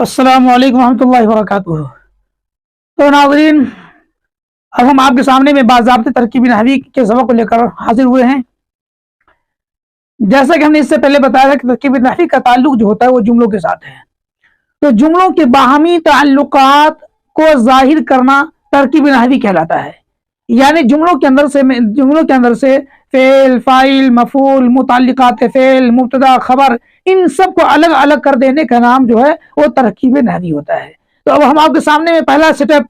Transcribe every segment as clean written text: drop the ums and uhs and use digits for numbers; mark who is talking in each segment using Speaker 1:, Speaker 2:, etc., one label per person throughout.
Speaker 1: अस्सलामु अलैकुम रहमतुल्लाहि व बरकातुहू। तो नाज़रीन, अब हम आपके सामने में बाज़ाब्ते तरकीबी नहवी के सबक को लेकर हाजिर हुए हैं। जैसा कि हमने इससे पहले बताया था कि तरकीबी नहवी का ताल्लुक जो होता है वो जुमलों के साथ है। तो जुमलों के बाहमी ताल्लुकात को ज़ाहिर करना तरकीबी नहवी कहलाता है। यानी जुमलों के अंदर से फ़ेल, फ़ाइल, मफ़ूल, मुताल्लिक़ात फ़ेल, मुब्तदा, ख़बर, इन सब को अलग अलग कर देने का नाम जो है वो तरकीब नहवी होता है। तो अब हम आपके सामने में पहला स्टेप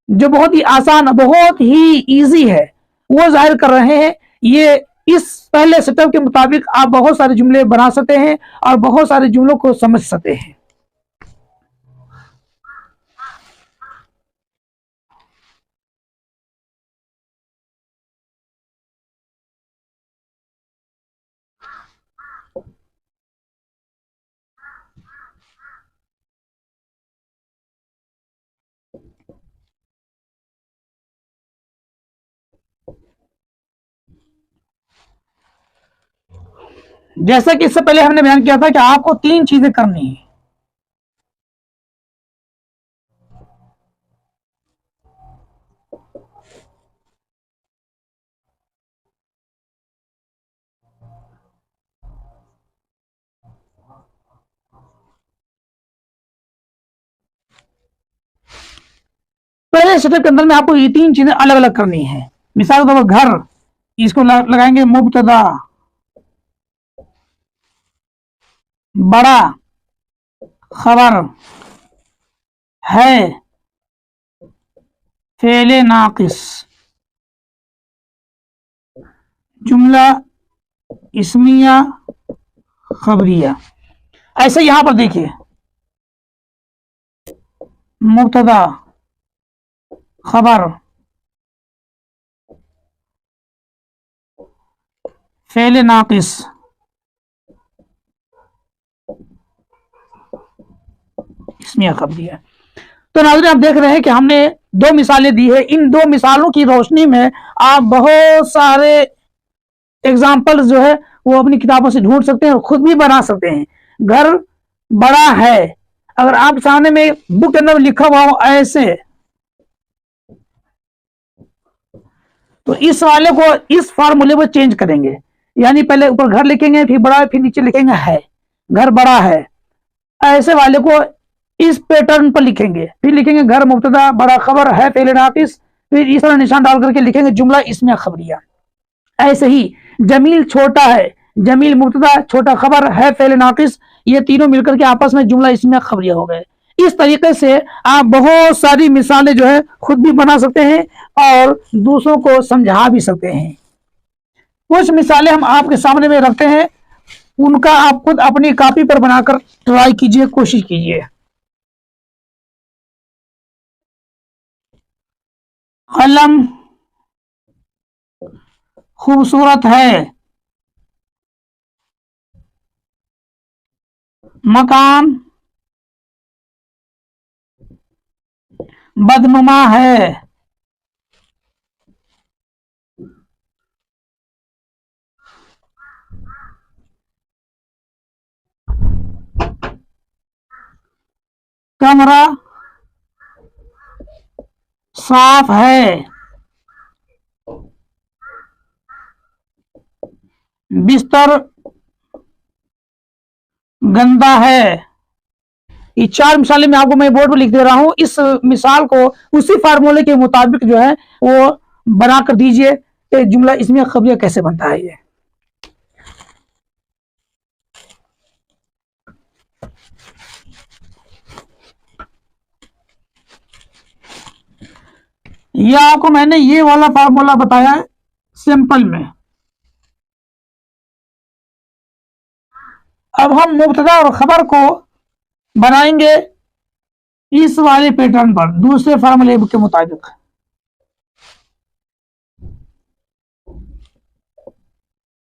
Speaker 1: जो बहुत ही आसान, बहुत ही ईजी है, वो जाहिर कर रहे हैं। ये इस पहले स्टेप के मुताबिक आप बहुत सारे जुमले बना सकते हैं और बहुत सारे जुमलों को समझ सकते हैं। जैसा कि इससे पहले हमने बयान किया था कि आपको 3 चीजें करनी है। पहले स्टेप के अंदर में आपको ये 3 चीजें अलग अलग करनी है। मिसाल के तौर पर घर, इसको लगाएंगे मुब्तदा, बड़ा, खबर, है, फ़ेले नाक़िस, जुमला इस्मिया खबरिया। ऐसे यहां पर देखिए, मुब्तदा, खबर, फ़ेले नाक़िस, इस्मिया खबरिया। तो नाज़रीन, आप देख रहे हैं कि हमने 2 मिसालें दी है। इन 2 मिसालों की रोशनी में आप बहुत सारे एग्जाम्पल्स जो है वो अपनी किताबों से ढूंढ सकते हैं और खुद भी बना सकते हैं। घर बड़ा है, अगर आप सामने में बुक के अंदर लिखा हुआ हो ऐसे, तो इस वाले को, इस फार्मूले को चेंज करेंगे। यानी पहले ऊपर घर लिखेंगे, फिर बड़ा, फिर नीचे लिखेंगे है, घर बड़ा है। ऐसे वाले को इस पैटर्न पर लिखेंगे, फिर लिखेंगे घर मुब्तदा, बड़ा, खबर, है, फ़ेल नाक़िस, फिर इस तरह निशान डाल करके लिखेंगे जुमला इसमें खबरिया। ऐसे ही जमील छोटा है, जमील मुब्तदा, छोटा खबर, है, फ़ेल नाक़िस, ये तीनों मिलकर के आपस में जुमला इसमें खबरिया हो गए। इस तरीके से आप बहुत सारी मिसालें जो है खुद भी बना सकते हैं और दूसरों को समझा भी सकते हैं। कुछ मिसालें हम आपके सामने में रखते हैं, उनका आप खुद अपनी कॉपी पर बनाकर ट्राई कीजिए, कोशिश कीजिए। कलम खूबसूरत है, मकान बदनुमा है, कमरा साफ है, बिस्तर गंदा है। ये 4 मिसालें मैं आपको बोर्ड पर लिख दे रहा हूं। इस मिसाल को उसी फार्मूले के मुताबिक जो है वो बना कर दीजिए कि जुमला इसमें खबरिया कैसे बनता है। ये आपको मैंने ये वाला फार्मूला बताया है सिंपल में। अब हम मुब्तदा और खबर को बनाएंगे इस वाले पैटर्न पर, दूसरे फार्मूले के मुताबिक।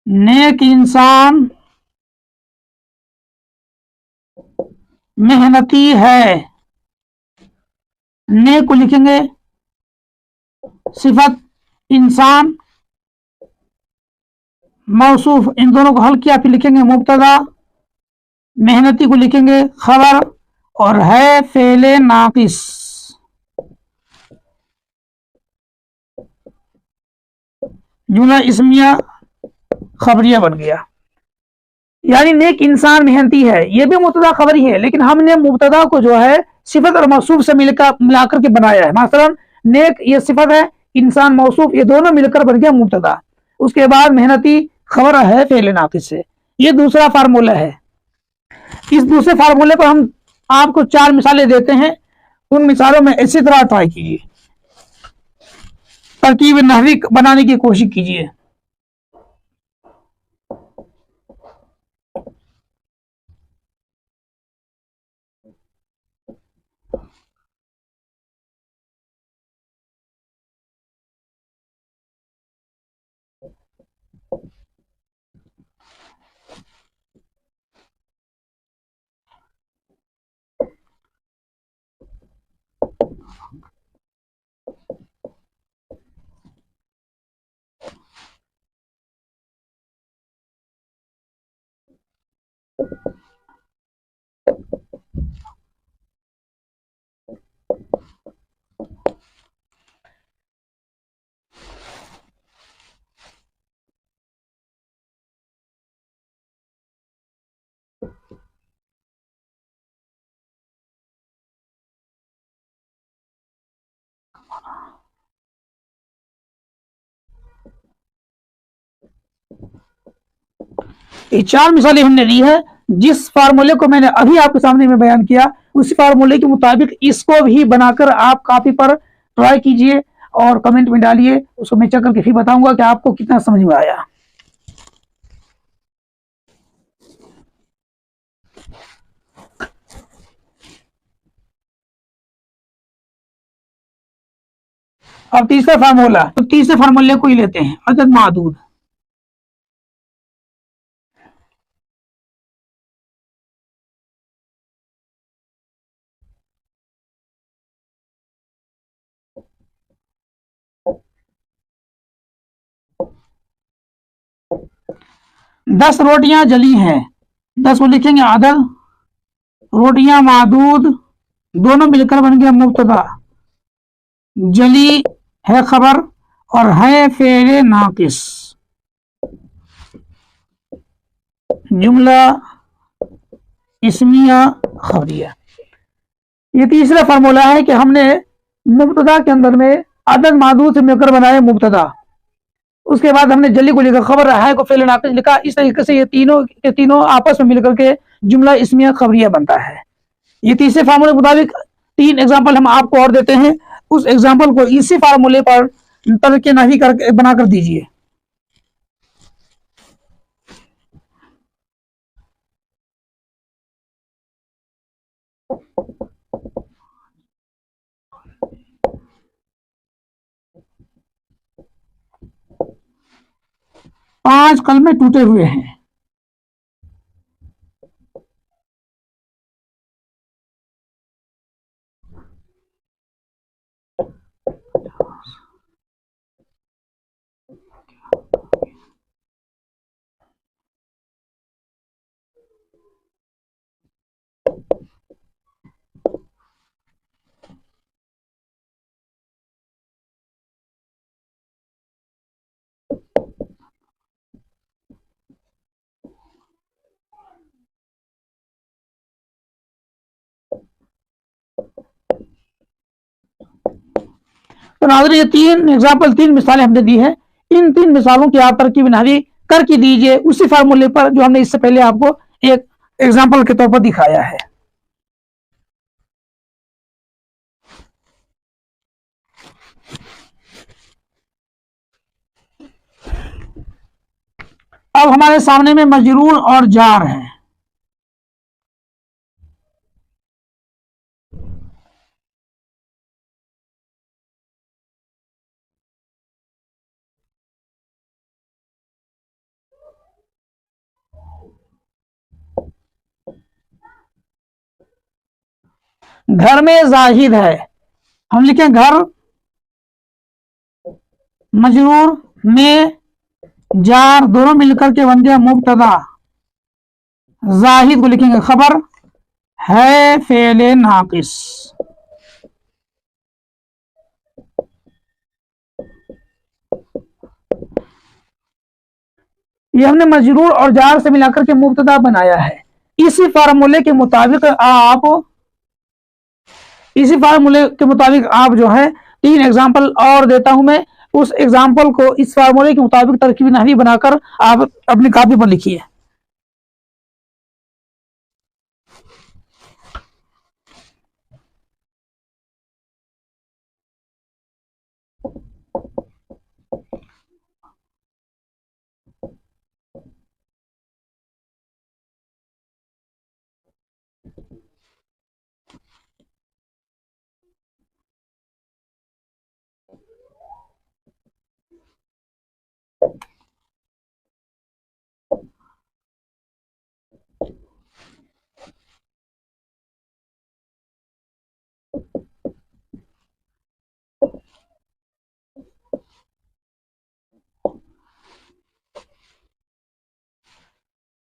Speaker 1: नेक इंसान मेहनती है, नेक को लिखेंगे सिफत इंसान, मौसूफ, इन दोनों को हल किया, फिर लिखेंगे मुब्तदा, मेहनती को लिखेंगे खबर और है फेले नाकिस। जुमला इस्मिया खबरिया बन गया। यानी नेक इंसान मेहनती है, ये भी मुब्तदा खबरी है, लेकिन हमने मुब्तदा को जो है सिफत और मौसूफ से मिलाकर के बनाया है। मसलन नेक ये सिफत है, इंसान मौसूफ, ये दोनों मिलकर बन गया मुब्तदा। उसके बाद मेहनती खबर है फेले नाकिस से। ये दूसरा फार्मूला है। इस दूसरे फार्मूले पर हम आपको 4 मिसालें देते हैं। उन मिसालों में इसी तरह ट्राई कीजिए, तरकीब नहवी बनाने की कोशिश कीजिए। ये 4 मिसालें हमने ली है। जिस फार्मूले को मैंने अभी आपके सामने में बयान किया, उसी फार्मूले के मुताबिक इसको भी बनाकर आप कॉपी पर ट्राई कीजिए और कमेंट में डालिए। उसको मैं चेक करके फिर बताऊंगा कि आपको कितना समझ में आया। अब तीसरा फार्मूला, तो तीसरे फार्मूले को ही लेते हैं, अदद मादूद। दस रोटियां जली हैं, 10 को लिखेंगे अदद, रोटियां मादूद, दोनों मिलकर बन गया मुब्तदा, जली है खबर और है फेले नाकिस। जुमला इस्मिया खबरिया। ये तीसरा फार्मूला है कि हमने मुब्तदा के अंदर में अदद मादूद से मिलकर बनाया मुब्तदा, उसके बाद हमने जली को लिखा, खबर है को फेले नाकिस लिखा। इस तरीके से ये तीनों के तीनों आपस में मिलकर के जुमला इस्मिया खबरिया बनता है। ये तीसरे फार्मूले के मुताबिक 3 एग्जाम्पल हम आपको और देते हैं। उस एग्जाम्पल को इसी फार्मूले पर तरके नही करके बनाकर दीजिए। पांच कलमे टूटे हुए हैं। तो नाज़रीन, ये 3 एग्जाम्पल, 3 मिसालें हमने दी है। इन 3 मिसालों की आप तरकीब नहवी करके दीजिए उसी फार्मूले पर जो हमने इससे पहले आपको एक एग्जाम्पल के तौर पर दिखाया है। अब हमारे सामने में मजरूर और जार है। घर में जाहिद है, हम लिखें घर, मजरूर में जार, दोनों मिलकर के बन गया मुब्तदा, जाहिद को लिखेंगे खबर, है फेले नाकिस। ये हमने मजरूर और जार से मिलाकर के मुब्तदा बनाया है। इसी फार्मूले के मुताबिक आप जो है 3 एग्जाम्पल और देता हूं मैं। उस एग्जाम्पल को इस फार्मूले के मुताबिक तरकीब नहवी बनाकर आप अपनी कॉपी पर लिखिए।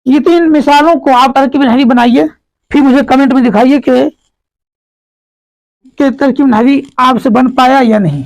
Speaker 1: ये 3 मिसालों को आप तरकीब नहवी बनाइए, फिर मुझे कमेंट में दिखाइए कि तरकीब नहवी आपसे बन पाया या नहीं।